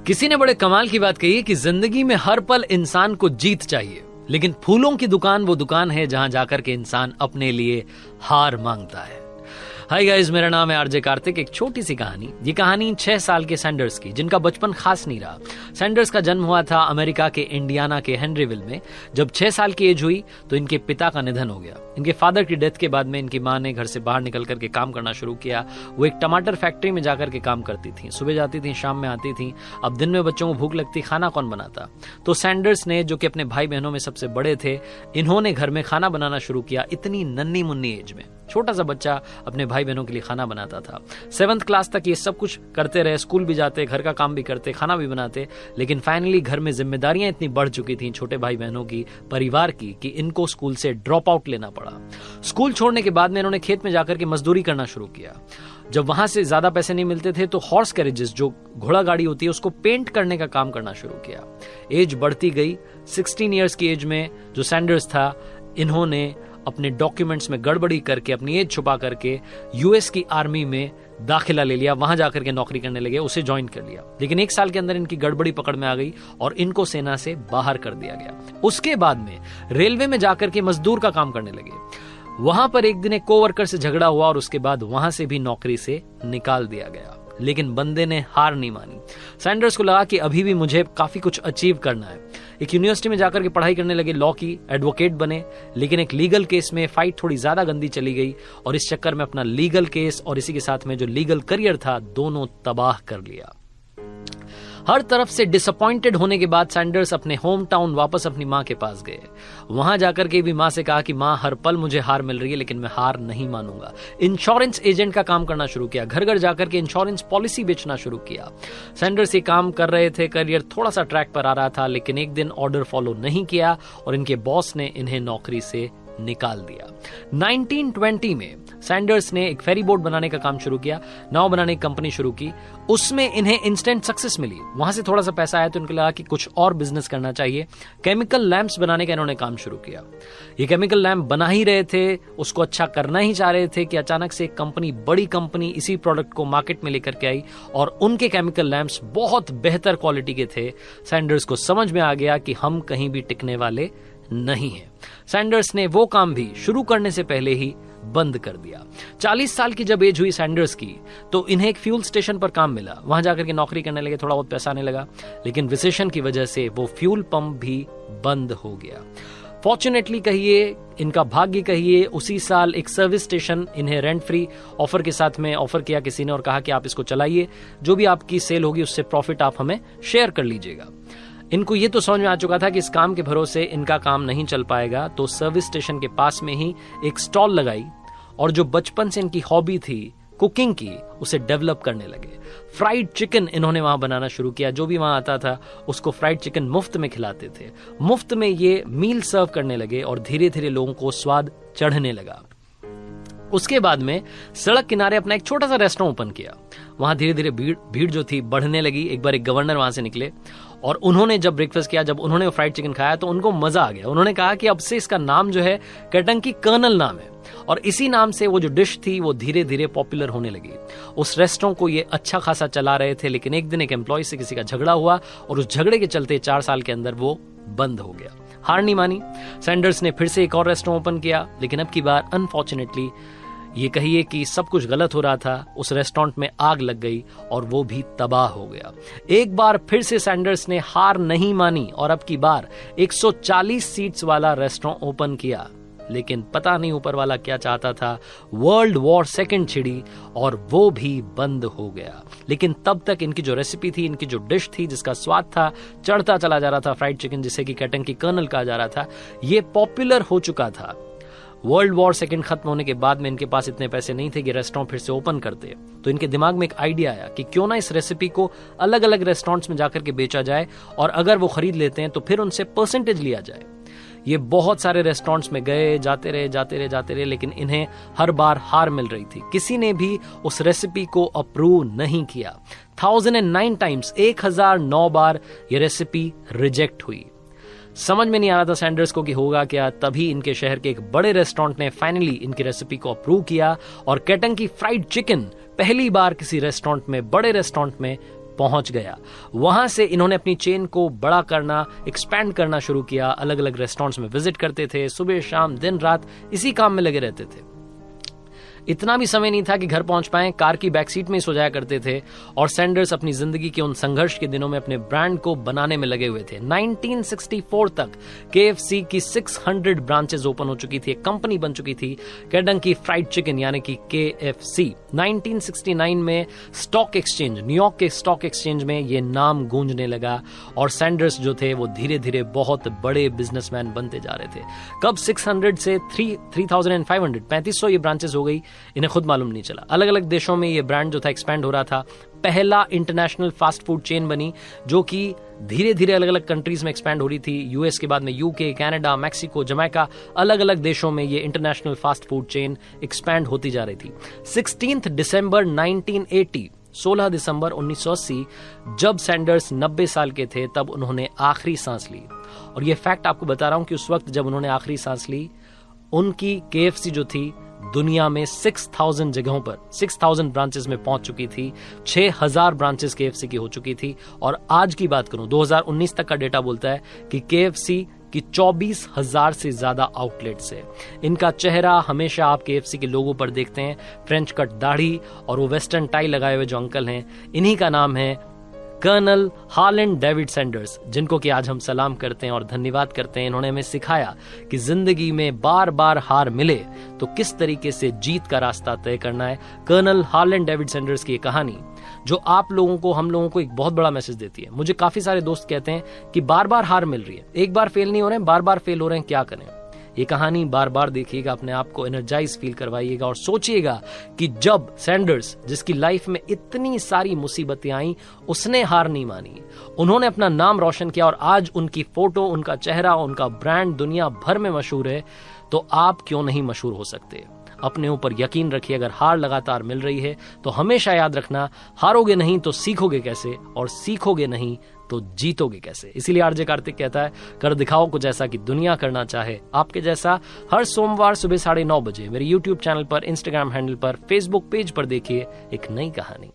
किसी ने बड़े कमाल की बात कही कि जिंदगी में हर पल इंसान को जीत चाहिए, लेकिन फूलों की दुकान वो दुकान है जहां जाकर के इंसान अपने लिए हार मांगता है। हाय गाइस, मेरा नाम है आरजे कार्तिक। एक छोटी सी कहानी। ये कहानी 6 साल के सैंडर्स की, जिनका बचपन खास नहीं रहा। सैंडर्स का जन्म हुआ था अमेरिका के इंडियाना के हेनरीविल में। जब 6 साल की एज हुई तो इनके पिता का निधन हो गया। इनके फादर की डेथ के बाद में इनकी माँ ने घर से बाहर निकल करके काम करना शुरू किया। वो एक टमाटर फैक्ट्री में जाकर के काम करती थी। सुबह जाती थी, शाम में आती थी। अब दिन में बच्चों को भूख लगती, खाना कौन बनाता? तो सैंडर्स ने, जो कि अपने भाई बहनों में सबसे बड़े थे, इन्होंने घर में खाना बनाना शुरू किया। इतनी नन्ही मुन्नी एज में छोटा सा बच्चा अपने भाई बहनों के लिए खाना बनाता था। 7th क्लास तक ये सब कुछ करते रहे। स्कूल भी जाते, घर का काम भी करते, खाना भी बनाते। लेकिन फाइनली घर में जिम्मेदारियां इतनी बढ़ चुकी थी छोटे भाई बहनों की, परिवार की, कि इनको स्कूल से ड्रॉप आउट लेना पड़ा। स्कूल छोड़ने के बाद में इन्होंने खेत में जाकर के मजदूरी करना शुरू किया। जब वहां से ज्यादा पैसे नहीं मिलते थे तो हॉर्स कैरेजेस, जो घोड़ा गाड़ी होती है, उसको पेंट करने का काम करना शुरू किया। एज बढ़ती गई। 16 ईयर्स की एज में जो सैंडर्स था, इन्होंने अपने डॉक्यूमेंट्स में गड़बड़ी करके, अपनी एज छुपा करके यूएस की आर्मी में दाखिला ले लिया। वहां जाकर के नौकरी करने लगे, उसे ज्वाइन कर लिया। लेकिन 1 साल के अंदर इनकी गड़बड़ी पकड़ में आ गई और इनको सेना से बाहर कर दिया गया। उसके बाद में रेलवे में जाकर के मजदूर का काम करने लगे। वहां पर एक दिन एक कोवर्कर से झगड़ा हुआ और उसके बाद वहां से भी नौकरी से निकाल दिया गया। लेकिन बंदे ने हार नहीं मानी। सैंडर्स को लगा कि अभी भी मुझे काफी कुछ अचीव करना है। एक यूनिवर्सिटी में जाकर के पढ़ाई करने लगे, लॉ की, एडवोकेट बने। लेकिन एक लीगल केस में फाइट थोड़ी ज्यादा गंदी चली गई और इस चक्कर में अपना लीगल केस और इसी के साथ में जो लीगल करियर था, दोनों तबाह कर लिया। हर तरफ से डिसअपॉइंटेड होने के बाद सैंडर्स अपने होम टाउन वापस अपनी मां के पास गए। वहां जाकर के भी मां से कहा कि मां, हर पल मुझे हार मिल रही है, लेकिन मैं हार नहीं मानूंगा। इंश्योरेंस एजेंट का काम करना शुरू किया। घर घर जाकर के इंश्योरेंस पॉलिसी बेचना शुरू किया। सैंडर्स ये काम कर रहे थे, करियर थोड़ा सा ट्रैक पर आ रहा था। लेकिन एक दिन ऑर्डर फॉलो नहीं किया और इनके बॉस ने इन्हें नौकरी से निकाल दिया। 1920 में सैंडर्स ने एक फेरी बोट बनाने का काम शुरू किया, नाव बनाने की कंपनी शुरू की। उसमें इन्हें इंस्टेंट सक्सेस मिली। वहां से थोड़ा सा पैसा आया तो इनको लगा कि कुछ और बिजनेस करना चाहिए। केमिकल लैंप्स बनाने का इन्होंने काम शुरू किया। ये केमिकल लैंप बना ही रहे थे, उसको अच्छा करना ही चाह रहे थे कि अचानक से एक कंपनी, बड़ी कंपनी, इसी प्रोडक्ट को मार्केट में लेकर के आई और उनके केमिकल लैंप्स बहुत बेहतर क्वालिटी के थे। सैंडर्स को समझ में आ गया कि हम कहीं भी टिकने वाले नहीं है। सैंडर्स ने वो काम भी शुरू करने से पहले ही बंद कर दिया। 40 साल की जब एज हुई सैंडर्स की, तो इन्हें एक फ्यूल स्टेशन पर काम मिला। वहां जाकर के नौकरी करने लगे, थोड़ा बहुत पैसा आने लगा। लेकिन रिसेशन की वजह से वो फ्यूल पंप भी बंद हो गया। फॉर्चुनेटली कहिए, इनका भाग्य कहिए, उसी साल एक सर्विस स्टेशन इन्हें रेंट फ्री ऑफर के साथ में ऑफर किया किसी ने और कहा कि आप इसको चलाइए, जो भी आपकी सेल होगी उससे प्रॉफिट आप हमें शेयर कर लीजिएगा। इनको ये तो समझ में आ चुका था कि इस काम के भरोसे इनका काम नहीं चल पाएगा, तो सर्विस स्टेशन के पास में ही एक स्टॉल लगाई और जो बचपन से इनकी हॉबी थी कुकिंग की, उसे डेवलप करने लगे। फ्राइड चिकन इन्होंने वहां बनाना शुरू किया। जो भी वहां आता था उसको फ्राइड चिकन मुफ्त में खिलाते थे। मुफ्त में ये मील सर्व करने लगे और धीरे धीरे लोगों को स्वाद चढ़ने लगा। उसके बाद में सड़क किनारे अपना एक छोटा सा रेस्टोरेंट ओपन किया। वहां धीरे धीरे भीड़ जो थी बढ़ने लगी। एक बार एक गवर्नर वहां से निकले और उन्होंने जब ब्रेकफास्ट किया, जब उन्होंने फ्राइड चिकन खाया तो उनको मजा आ गया। उन्होंने कहा कि अब से इसका नाम जो है केंटकी कर्नल नाम है। और इसी नाम से वो जो डिश थी वो धीरे धीरे पॉपुलर होने लगी। उस रेस्टोरेंट को ये अच्छा खासा चला रहे थे। लेकिन एक दिन एक एम्प्लॉय से किसी का झगड़ा हुआ और उस झगड़े के चलते 4 साल के अंदर वो बंद हो गया। हार नहीं मानी। सैंडर्स ने फिर से एक और रेस्टोरेंट ओपन किया। लेकिन अब की बार अनफॉर्चुनेटली ये कहिए कि सब कुछ गलत हो रहा था। उस रेस्टोरेंट में आग लग गई और वो भी तबाह हो गया। एक बार फिर से सैंडर्स ने हार नहीं मानी और अब की बार 140 सीट्स वाला रेस्टोरेंट ओपन किया। लेकिन पता नहीं ऊपर वाला क्या चाहता था, वर्ल्ड वॉर सेकंड छिड़ी और वो भी बंद हो गया। लेकिन तब तक इनकी जो रेसिपी थी, इनकी जो डिश थी, जिसका स्वाद था चढ़ता चला जा रहा था, फ्राइड चिकन जिसे कि केंटकी कर्नल कहा जा रहा था, ये पॉपुलर हो चुका था। वर्ल्ड वॉर सेकंड खत्म होने के बाद में इनके पास इतने पैसे नहीं थे कि रेस्टोरेंट फिर से ओपन करते। तो इनके दिमाग में एक आइडिया आया कि क्यों ना इस रेसिपी को अलग अलग रेस्टोरेंट्स में जाकर के बेचा जाए और अगर वो खरीद लेते हैं तो फिर उनसे परसेंटेज लिया जाए। ये बहुत सारे रेस्टोरेंट्स में गए, जाते रहे, लेकिन इन्हें हर बार हार मिल रही थी। किसी ने भी उस रेसिपी को अप्रूव नहीं किया। 1009 टाइम्स, 1009 बार ये रेसिपी रिजेक्ट हुई। समझ में नहीं आ रहा था सैंडर्स को कि होगा क्या। तभी इनके शहर के एक बड़े रेस्टोरेंट ने फाइनली इनकी रेसिपी को अप्रूव किया और केंटकी फ्राइड चिकन पहली बार किसी रेस्टोरेंट में, बड़े रेस्टोरेंट में पहुंच गया। वहां से इन्होंने अपनी चेन को बड़ा करना, एक्सपैंड करना शुरू किया। अलग अलग रेस्टोरेंट्स में विजिट करते थे, सुबह शाम दिन रात इसी काम में लगे रहते थे। इतना भी समय नहीं था कि घर पहुंच पाए, कार की बैक सीट में ही सो जाया करते थे। और सैंडर्स अपनी जिंदगी के उन संघर्ष के दिनों में अपने ब्रांड को बनाने में लगे हुए थे। 1964 तक KFC की 600 ब्रांचेस ओपन हो चुकी थी, एक कंपनी बन चुकी थी, केंटकी फ्राइड चिकन यानी कि KFC। 1969 में स्टॉक एक्सचेंज, न्यूयॉर्क के स्टॉक एक्सचेंज में ये नाम गूंजने लगा और सैंडर्स जो थे वो धीरे धीरे बहुत बड़े बिजनेसमैन बनते जा रहे थे। कब 600 से 3500 3500 ये ब्रांचेस हो गई, इन्हें खुद मालूम नहीं चला। अलग अलग देशों में ये ब्रांड जो था एक्सपैंड हो रहा था। पहला इंटरनेशनल फास्ट फूड चेन बनी जो कि धीरे धीरे अलग अलग कंट्रीज में एक्सपैंड हो रही थी। यूएस के बाद में UK, कनाडा, मैक्सिको, जमैका, अलग अलग देशों में ये international fast food chain expand होती जा रही थी। 16 दिसंबर 1980, 16 दिसंबर 1980, जब सैंडर्स 90 साल के थे तब उन्होंने आखिरी सांस ली। और ये फैक्ट आपको बता रहा हूं कि उस वक्त जब उन्होंने आखिरी सांस ली, उनकी KFC जो थी दुनिया में 6000 जगहों पर 6000 ब्रांचेस में पहुंच चुकी थी। 6000 ब्रांचेस KFC की हो चुकी थी। और आज की बात करूं, 2019 तक का डेटा बोलता है कि KFC की 24,000 से ज्यादा आउटलेट्स है। इनका चेहरा हमेशा आप KFC के लोगों पर देखते हैं, फ्रेंच कट दाढ़ी और वो वेस्टर्न टाई लगाए हुए जो अंकल हैं, इन्हीं का नाम है कर्नल हार्लैंड डेविड सैंडर्स, जिनको कि आज हम सलाम करते हैं और धन्यवाद करते हैं। इन्होंने हमें सिखाया कि जिंदगी में बार बार हार मिले तो किस तरीके से जीत का रास्ता तय करना है। कर्नल हार्लैंड डेविड सैंडर्स की कहानी जो आप लोगों को, हम लोगों को एक बहुत बड़ा मैसेज देती है। मुझे काफी सारे दोस्त कहते हैं कि बार बार हार मिल रही है, एक बार फेल नहीं हो रहे हैं, बार बार फेल हो रहे हैं, क्या करें। ये कहानी बार बार देखिएगा, अपने आप को एनर्जाइज फील करवाइएगा और सोचिएगा कि जब सैंडर्स, जिसकी लाइफ में इतनी सारी मुसीबतें आई, उसने हार नहीं मानी, उन्होंने अपना नाम रोशन किया और आज उनकी फोटो, उनका चेहरा, उनका ब्रांड दुनिया भर में मशहूर है, तो आप क्यों नहीं मशहूर हो सकते। अपने ऊपर यकीन रखिए। अगर हार लगातार मिल रही है तो हमेशा याद रखना, हारोगे नहीं तो सीखोगे कैसे, और सीखोगे नहीं तो जीतोगे कैसे। इसीलिए आरजे कार्तिक कहता है, कर दिखाओ कुछ ऐसा कि दुनिया करना चाहे आपके जैसा। हर सोमवार सुबह 9:30 बजे मेरे YouTube चैनल पर, Instagram हैंडल पर, Facebook पेज पर देखिए एक नई कहानी।